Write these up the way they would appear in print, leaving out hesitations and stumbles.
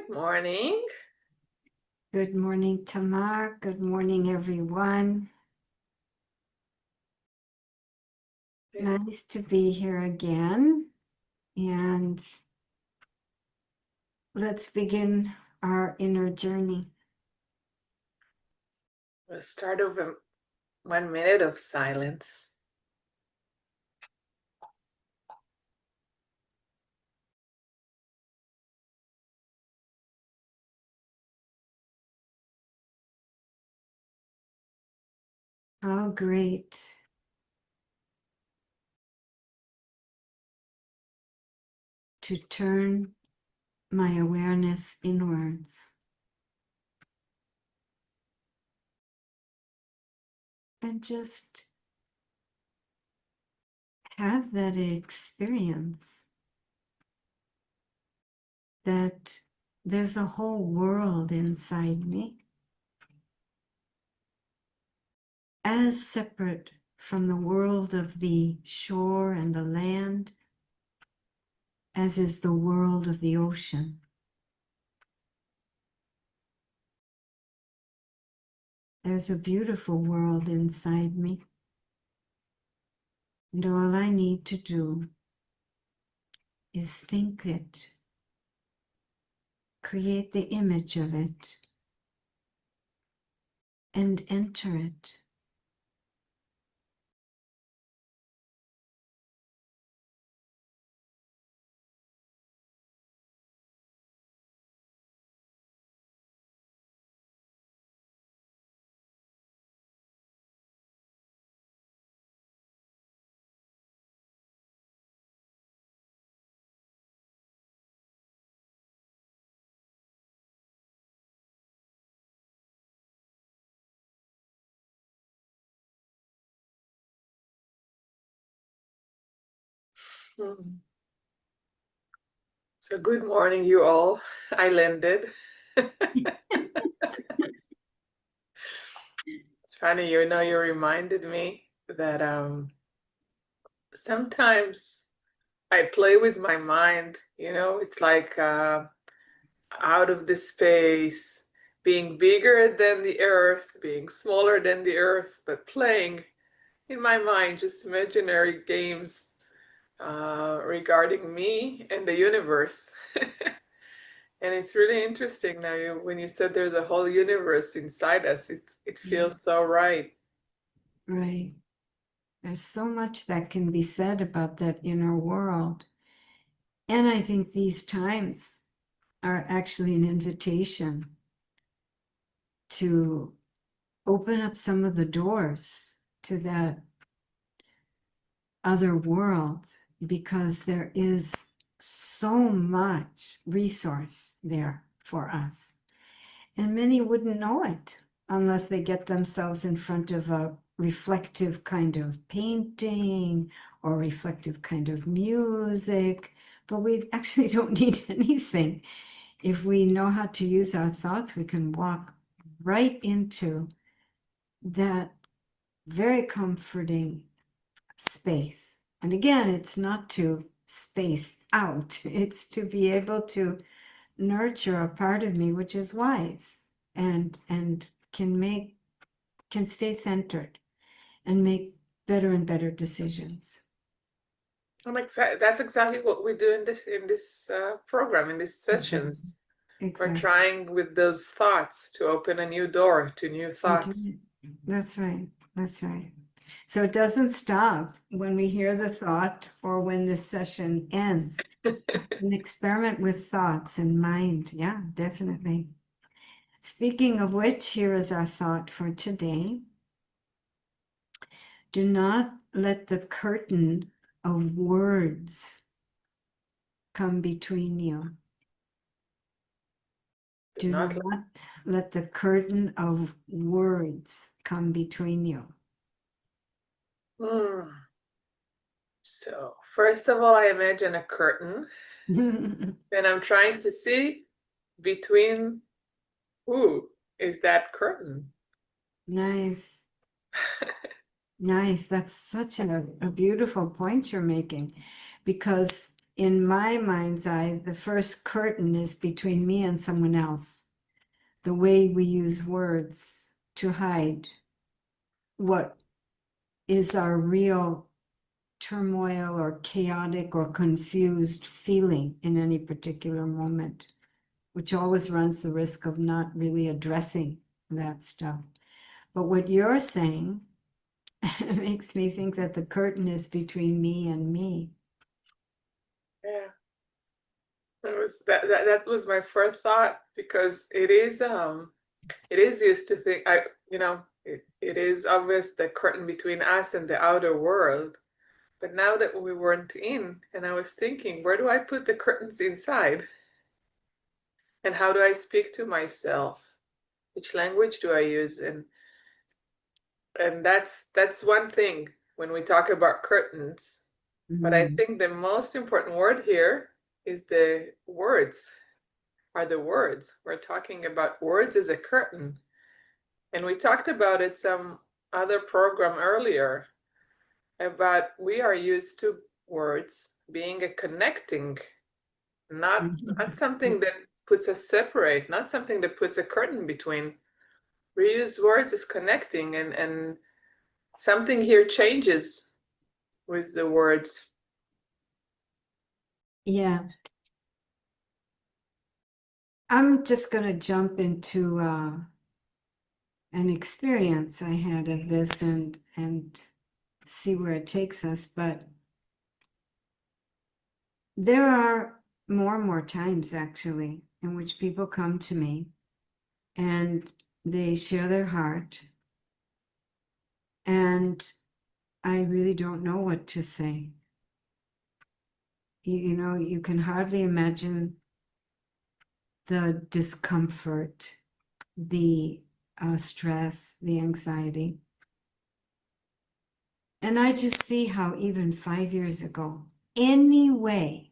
Good morning. Good morning, Tamar. Good morning, everyone. Nice to be here again. And let's begin our inner journey. We'll start over 1 minute of silence. How great to turn my awareness inwards and just have that experience that there's a whole world inside me, as separate from the world of the shore and the land as is the world of the ocean. There's a beautiful world inside me, and all I need to do is think it, create the image of it, and enter it. So good morning, you all. I landed. It's funny, you reminded me that sometimes I play with my mind, it's like out of the space, being bigger than the earth, being smaller than the earth, but playing in my mind just imaginary games regarding me and the universe. And it's really interesting now when you said there's a whole universe inside us, it feels so right. Right. There's so much that can be said about that inner world. And I think these times are actually an invitation to open up some of the doors to that other world, because there is so much resource there for us. And many wouldn't know it unless they get themselves in front of a reflective kind of painting or reflective kind of music. But we actually don't need anything. If we know how to use our thoughts, we can walk right into that very comforting space. And again, it's not to space out, it's to be able to nurture a part of me which is wise and can stay centered and make better and better decisions. That's exactly what we do in this program, in these sessions. Exactly. We're trying with those thoughts to open a new door to new thoughts. That's right. That's right. So it doesn't stop when we hear the thought or when this session ends. An experiment with thoughts and mind. Yeah, definitely. Speaking of which, here is our thought for today. Do not let the curtain of words come between you. Do not let the curtain of words come between you. So, first of all, I imagine a curtain, and I'm trying to see between who is that curtain. Nice. Nice. That's such a beautiful point you're making, because in my mind's eye, the first curtain is between me and someone else. The way we use words to hide what is our real turmoil or chaotic or confused feeling in any particular moment, which always runs the risk of not really addressing that stuff. But what you're saying makes me think that the curtain is between me and me. Yeah. That was my first thought, because it is used to think, it is obvious the curtain between us and the outer world. But now that we weren't in, and I was thinking, where do I put the curtains inside? And how do I speak to myself? Which language do I use? And that's one thing when we talk about curtains. But I think the most important word here is the words. The words. We're talking about words as a curtain. And we talked about it some other program earlier, about we are used to words being a connecting, not something that puts us separate, not something that puts a curtain between. We use words as connecting, and something here changes with the words. Yeah. I'm just going to jump into an experience I had of this and see where it takes us. But there are more and more times, actually, in which people come to me and they share their heart, and I really don't know what to say. You know, you can hardly imagine the discomfort, the stress, the anxiety. And I just see how even 5 years ago, anyway,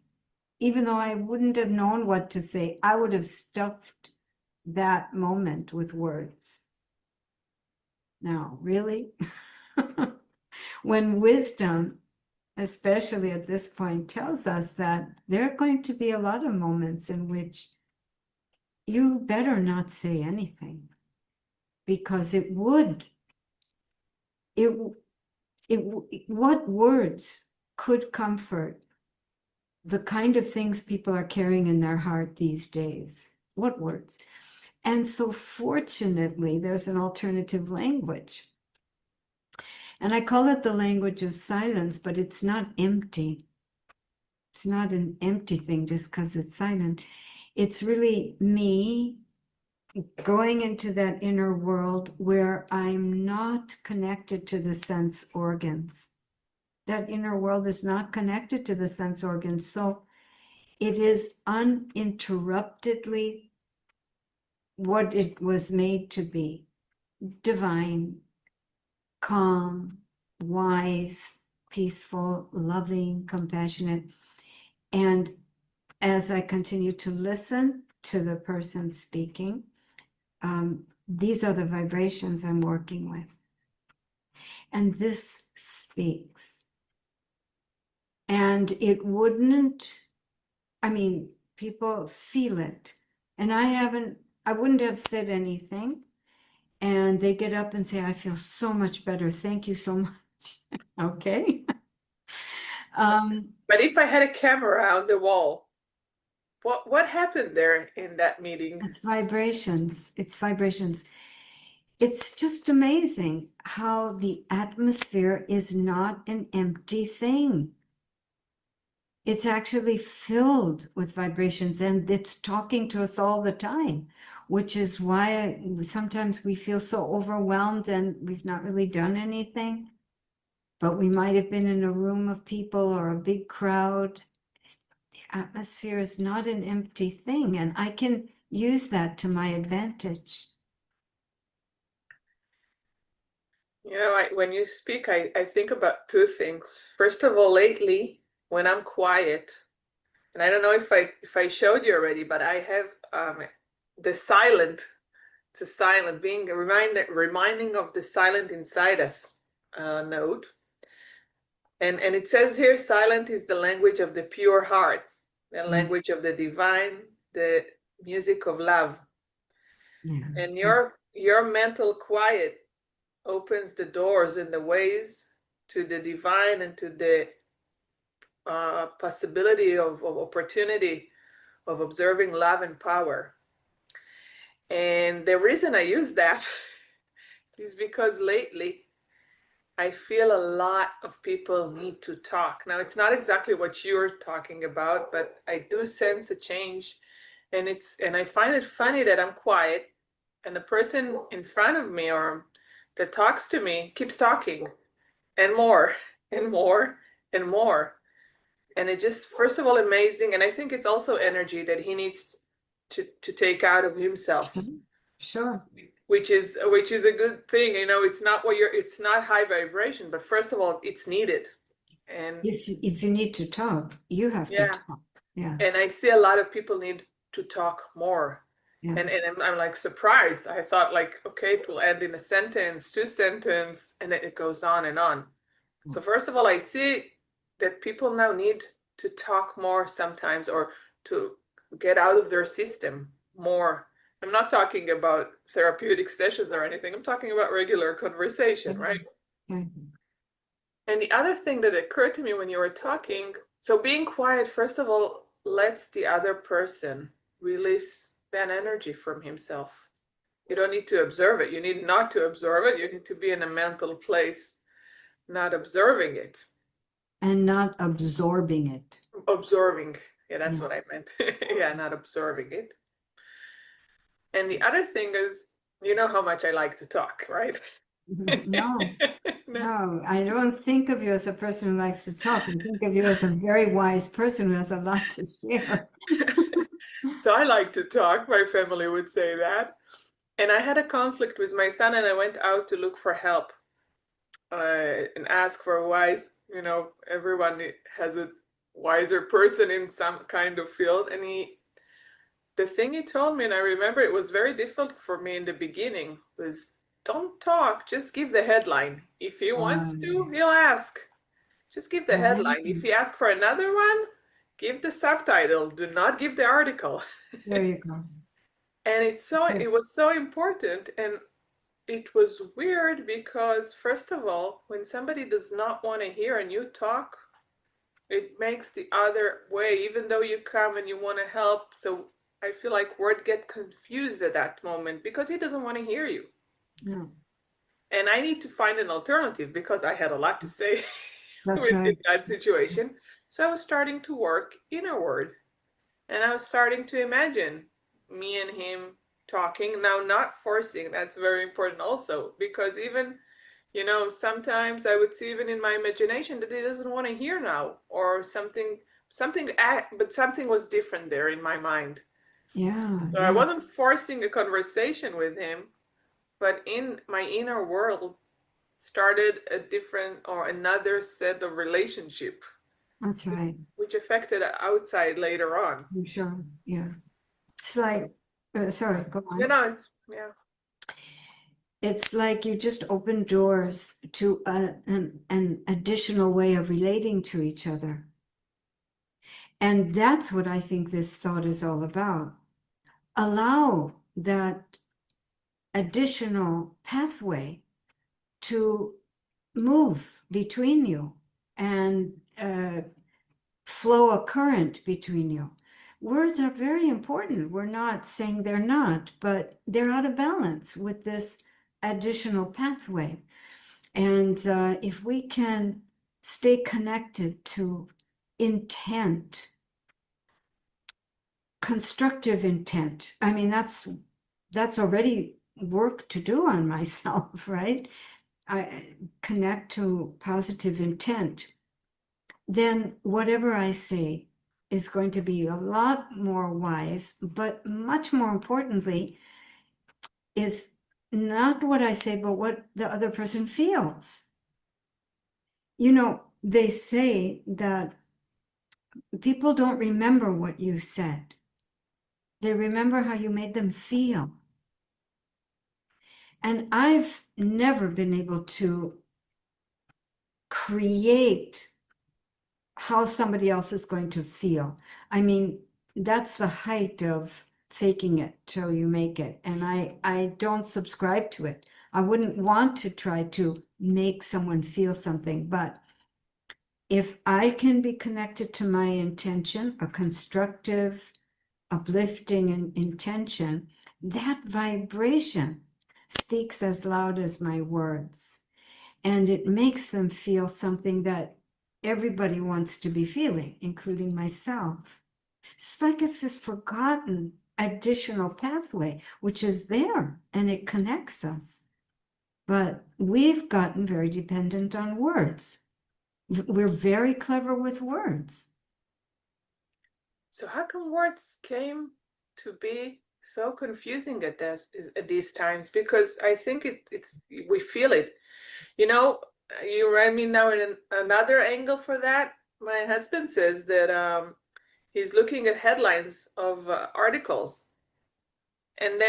even though I wouldn't have known what to say, I would have stuffed that moment with words. Now, really? When wisdom, especially at this point, tells us that there are going to be a lot of moments in which you better not say anything, because what words could comfort the kind of things people are carrying in their heart these days? What words? And so fortunately, there's an alternative language. And I call it the language of silence, but it's not empty. It's not an empty thing just because it's silent. It's really me going into that inner world where I'm not connected to the sense organs. That inner world is not connected to the sense organs. So it is uninterruptedly what it was made to be: divine, calm, wise, peaceful, loving, compassionate. And as I continue to listen to the person speaking, these are the vibrations I'm working with. And this speaks. And it wouldn't, people feel it. And I wouldn't have said anything. And they get up and say, I feel so much better. Thank you so much. Okay. But if I had a camera on the wall, what happened there in that meeting? It's vibrations. It's vibrations. It's just amazing how the atmosphere is not an empty thing. It's actually filled with vibrations, and it's talking to us all the time, which is why sometimes we feel so overwhelmed and we've not really done anything. But we might have been in a room of people or a big crowd. The atmosphere is not an empty thing, and I can use that to my advantage. You know, when you speak, I think about two things. First of all, lately, when I'm quiet, and I don't know if I showed you already, but I have the silent, to silent, being reminding of the silent inside us note. And it says here, silent is the language of the pure heart, the language of the divine, the music of love. And your mental quiet opens the doors and the ways to the divine and to the possibility of opportunity of observing love and power. And the reason I use that is because lately I feel a lot of people need to talk. Now, it's not exactly what you're talking about, but I do sense a change. And I find it funny that I'm quiet and the person in front of me or that talks to me keeps talking and more and more and more. And it just, first of all, amazing. And I think it's also energy that he needs to take out of himself. Sure. Which is a good thing. You know, it's not high vibration, but first of all, it's needed. And if you need to talk, you have to talk. Yeah. And I see a lot of people need to talk more. Yeah. And I'm like surprised. I thought like, okay, it will end in a sentence, 2 sentences, and then it goes on and on. So first of all, I see that people now need to talk more sometimes, or to get out of their system more. I'm not talking about therapeutic sessions or anything. I'm talking about regular conversation, right? Mm-hmm. And the other thing that occurred to me when you were talking, so being quiet, first of all, lets the other person release that energy from himself. You don't need to observe it. You need not to observe it. You need to be in a mental place, not observing it. And not absorbing it. Absorbing. Yeah, that's what I meant. Yeah, not observing it. And the other thing is, you know how much I like to talk, right? No, I don't think of you as a person who likes to talk. I think of you as a very wise person who has a lot to share. So I like to talk. My family would say that. And I had a conflict with my son, and I went out to look for help and ask for a wise, you know, everyone has a wiser person in some kind of field. And the thing he told me, and I remember it was very difficult for me in the beginning, was don't talk, just give the headline. If he wants to, he'll ask. Just give the headline. If he asks for another one, give the subtitle. Do not give the article. There you go. And it was so important. And it was weird because, first of all, when somebody does not want to hear and you talk, it makes the other way, even though you come and you want to help. So I feel like words get confused at that moment because he doesn't want to hear you. No. And I need to find an alternative because I had a lot to say within that situation. So I was starting to work inward, and I was starting to imagine me and him talking. Now, not forcing, that's very important also, because even, you know, sometimes I would see even in my imagination that he doesn't want to hear now, or something was different there in my mind. Yeah. So I wasn't forcing a conversation with him, but in my inner world started a different or another set of relationship. That's right. Which affected outside later on. Sure. Yeah. It's like, sorry, go on. You know, it's like you just open doors to an additional way of relating to each other. And that's what I think this thought is all about. Allow that additional pathway to move between you and flow a current between you. Words are very important. We're not saying they're not, but they're out of balance with this additional pathway. And if we can stay connected to intent, constructive intent, I mean, that's already work to do on myself, right? I connect to positive intent, then whatever I say is going to be a lot more wise, but much more importantly is not what I say, but what the other person feels. You know, they say that people don't remember what you said. They remember how you made them feel. And I've never been able to create how somebody else is going to feel. I mean, that's the height of faking it till you make it. And I don't subscribe to it. I wouldn't want to try to make someone feel something, but if I can be connected to my intention, a constructive, uplifting intention, that vibration speaks as loud as my words. And it makes them feel something that everybody wants to be feeling, including myself. It's like it's this forgotten additional pathway, which is there and it connects us. But we've gotten very dependent on words. We're very clever with words. So how come words came to be so confusing at these times? Because I think we feel it. You know, you remind me now in another angle for that. My husband says that he's looking at headlines of articles, and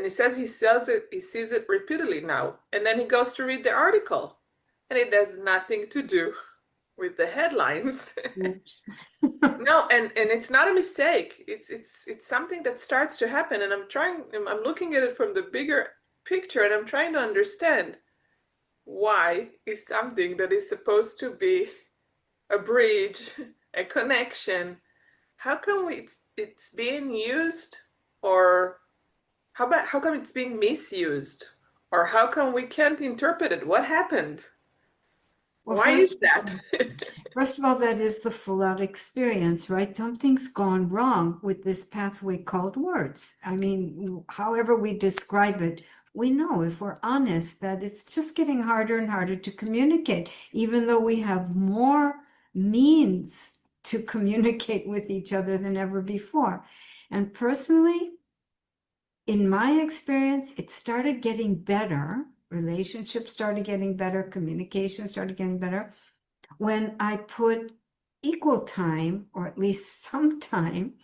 he says he sees it repeatedly now, and then he goes to read the article, and it has nothing to do with the headlines. No, and it's not a mistake. It's something that starts to happen, and I'm looking at it from the bigger picture, and I'm trying to understand why is something that is supposed to be a bridge, a connection. How come it's being used, or how come it's being misused, or how come we can't interpret it? What happened? Well, why is that? First of all, that is the full out experience, right? Something's gone wrong with this pathway called words. I mean, however we describe it, we know if we're honest that it's just getting harder and harder to communicate, even though we have more means to communicate with each other than ever before. And personally, in my experience, it started getting better. Relationships started getting better. Communication started getting better when I put equal time, or at least some time,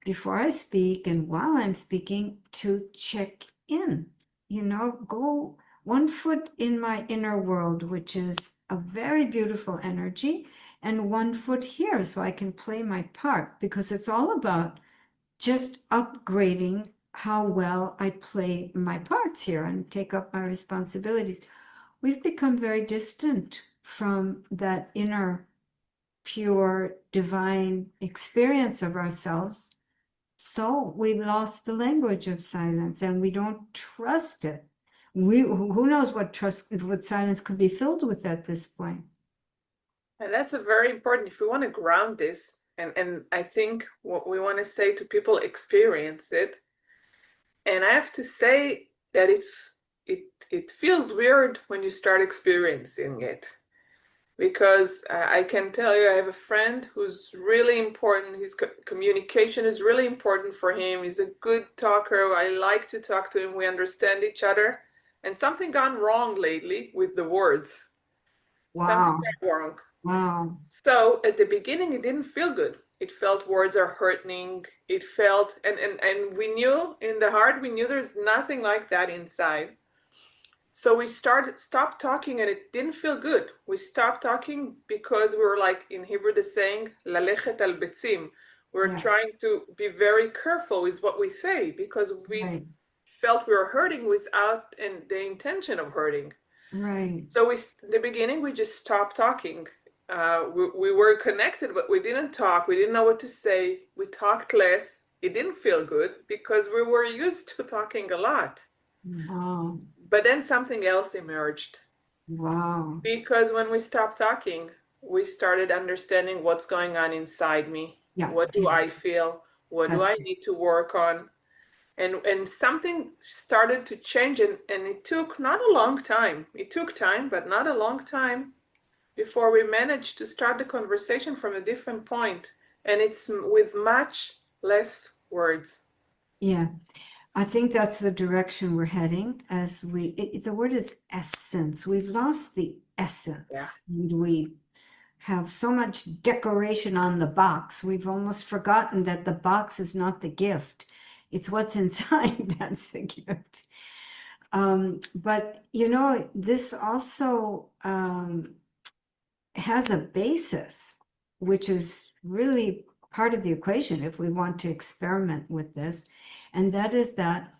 before I speak and while I'm speaking to check in. You know, go 1 foot in my inner world, which is a very beautiful energy, and 1 foot here so I can play my part, because it's all about just upgrading how well I play my parts here and take up my responsibilities. We've become very distant from that inner, pure, divine experience of ourselves. So we lost the language of silence, and we don't trust it. Who knows what silence could be filled with at this point. And that's a very important, if we want to ground this, and I think what we want to say to people, experience it. And I have to say that it feels weird when you start experiencing it, because I can tell you, I have a friend who's really important. His communication is really important for him. He's a good talker. I like to talk to him. We understand each other. And something gone wrong lately with the words. Wow. Something went wrong. Wow. So at the beginning, it didn't feel good. It felt words are hurting. It felt, and we knew in the heart, we knew there's nothing like that inside. So we stopped talking, and it didn't feel good. We stopped talking because we were, like in Hebrew, the saying, "Lalechet al betzim." We're trying to be very careful with what we say, because we felt we were hurting without the intention of hurting. Right. So in the beginning, we just stopped talking. We were connected, but we didn't talk. We didn't know what to say. We talked less. It didn't feel good because we were used to talking a lot. Wow. But then something else emerged. Wow. Because when we stopped talking, we started understanding what's going on inside me. Yeah. What do I feel? What do I need to work on? And something started to change, and it took not a long time. It took time, but not a long time before we managed to start the conversation from a different point. And it's with much less words. Yeah. I think that's the direction we're heading, as the word is essence. We've lost the essence. Yeah. We have so much decoration on the box. We've almost forgotten that the box is not the gift. It's what's inside that's the gift. But, you know, this also has a basis which is really part of the equation if we want to experiment with this. And that is that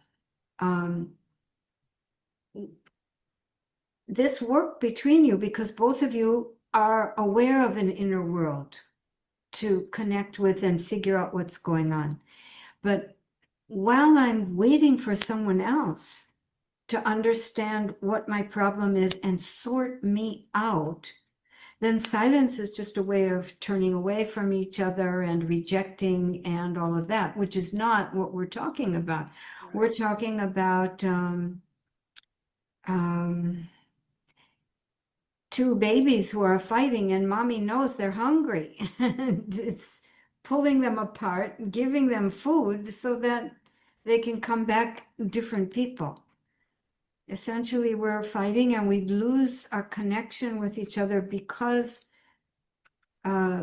this work between you, because both of you are aware of an inner world to connect with and figure out what's going on. But while I'm waiting for someone else to understand what my problem is and sort me out, then silence is just a way of turning away from each other and rejecting and all of that, which is not what we're talking about. We're talking about two babies who are fighting, and mommy knows they're hungry, and it's pulling them apart, giving them food so that they can come back different people. Essentially, we're fighting and we lose our connection with each other because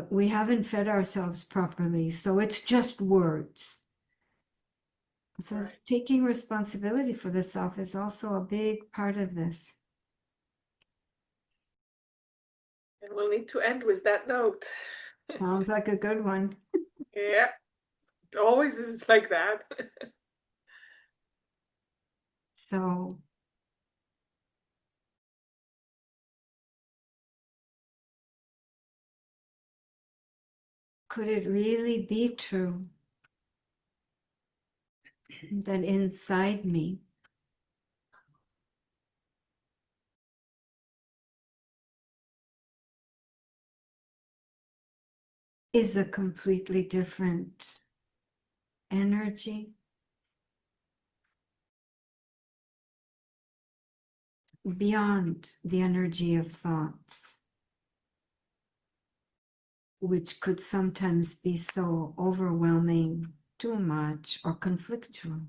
we haven't fed ourselves properly. So it's just words. So taking responsibility for the self is also a big part of this. And we'll need to end with that note. Sounds like a good one. Yeah, it always is like that. So could it really be true that inside me is a completely different energy? Beyond the energy of thoughts, which could sometimes be so overwhelming, too much, or conflictual.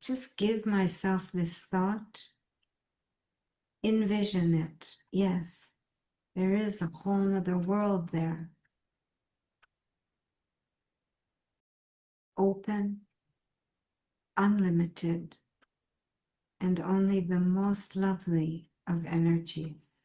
Just give myself this thought, envision it. Yes, there is a whole other world there. Open, unlimited, and only the most lovely of energies.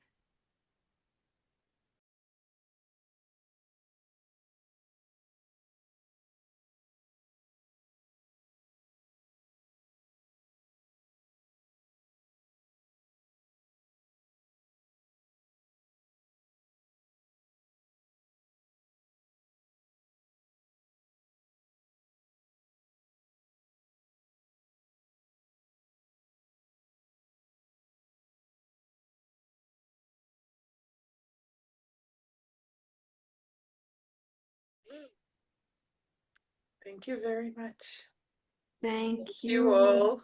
Thank you very much. Thank You you. all.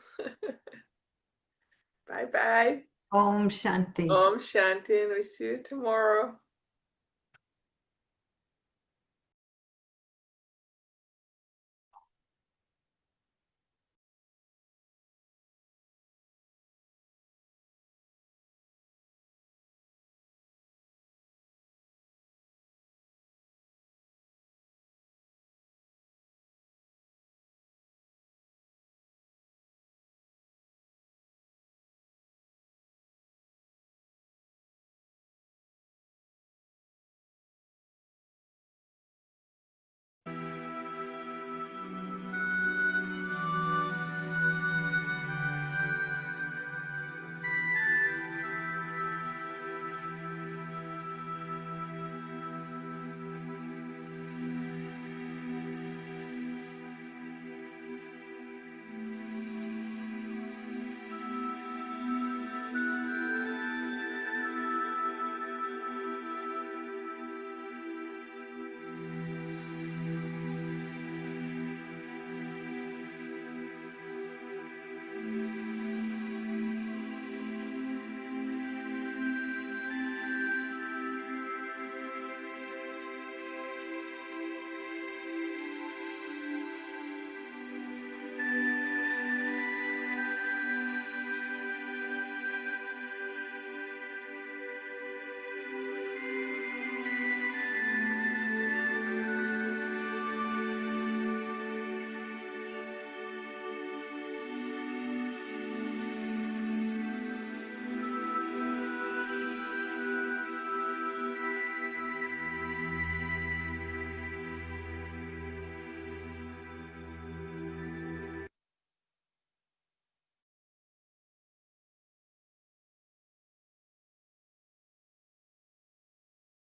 Bye-bye. Om Shanti. Om Shanti, and we see you tomorrow.